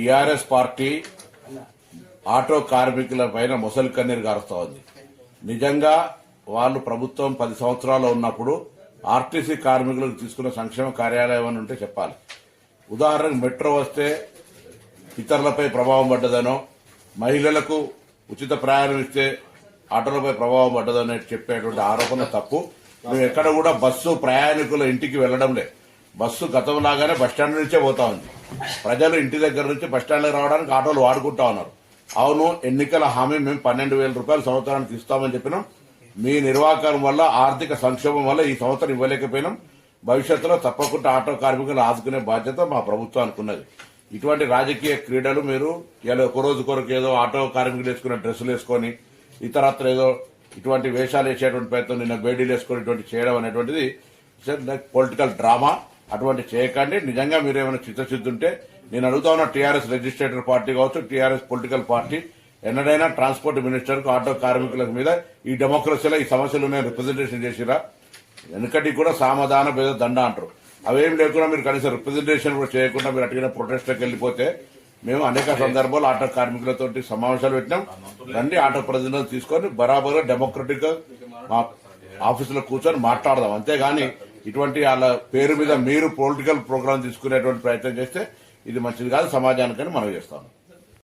TRS party auto కార్మికుల పైన మొసలి కన్నీరు గారుస్తా ఉంది. నిజంగా వాళ్ళు ప్రభుత్వం 10 సంవత్సరాలు ఉన్నప్పుడు ఆర్టీసీ కార్మికులకు తీసుకున్న సంక్షేమ కార్యాలయం అని ఉంటే చెప్పాలి. ఉదాహరణకు మెట్రో వస్తే ఇతరులపై ప్రభావం పడ్డదనో, మహిళలకు ఉచిత ప్రయాణం ఇస్తే ఆటోలపై ప్రభావం పడ్డదనే చెప్పేటువంటి ఆరోపణ తప్పు. మేము ఎక్కడ కూడా బస్సు ప్రయాణికుల ఇంటికి వెళ్లడం లేదు. బస్సు గతంలాగానే బస్టాండ్ నుంచే పోతా ఉంది. ప్రజలు ఇంటి దగ్గర నుంచి బస్టాండ్కి రావడానికి ఆటోలు వాడుకుంటా ఉన్నారు. అవును, ఎన్నికల హామీ మేము 12,000 రూపాయలు సంవత్సరానికి ఇస్తామని చెప్పినాం. మీ నిర్వాహకం వల్ల, ఆర్థిక సంక్షోభం వల్ల ఈ సంవత్సరం ఇవ్వలేకపోయినాం. భవిష్యత్తులో తప్పకుండా ఆటో కార్మికులు ఆదుకునే బాధ్యత మా ప్రభుత్వానికి ఉన్నది. ఇటువంటి రాజకీయ క్రీడలు మీరు ఇలా ఒక రోజు కొరకు ఏదో ఆటో కార్మికులు వేసుకున్న డ్రెస్సులు వేసుకొని ఇతరత్ర ఏదో ఇటువంటి వేషాలు వేసేటువంటి ప్రయత్నం, నిన్న బేడీలు వేసుకొని ఇటువంటి చేయడం అనేటువంటిది పొలిటికల్ డ్రామా. అటువంటి చేయకండి. నిజంగా మీరు ఏమైనా చిత్తశుద్ధి ఉంటే నేను అడుగుతా ఉన్న టీఆర్ఎస్ రిజిస్ట్రేటర్ పార్టీ కావచ్చు, టీఆర్ఎస్ పొలిటికల్ పార్టీ ఎన్నడైనా ట్రాన్స్పోర్ట్ మినిస్టర్ కు ఆటో కార్మికుల మీద ఈ డెమోక్రసీలో ఈ సమస్యలు రిప్రజెంటేషన్ చేసిరా? వెనుకటి కూడా సామధాన భేద దండ అంటారు. అవేం లేకుండా మీరు కనీసం రిప్రజెంటేషన్ కూడా చేయకుండా మీరు అటుగా ప్రొటెస్ట్కి వెళ్లిపోతే మేము అనేక సందర్భాలు ఆటో కార్మికులతో సమావేశాలు పెట్టినాం. రండి, ఆటో ప్రతినిధులు తీసుకొని బరాబర్ డెమోక్రటిక్ మా ఆఫీసులో కూర్చొని మాట్లాడదాం. అంతేగాని ఇటువంటి వాళ్ళ పేరు మీద మీరు పొలిటికల్ ప్రోగ్రాం తీసుకునేటువంటి ప్రయత్నం చేస్తే ఇది మంచిది కాదు సమాజానికని మనం చేస్తాము.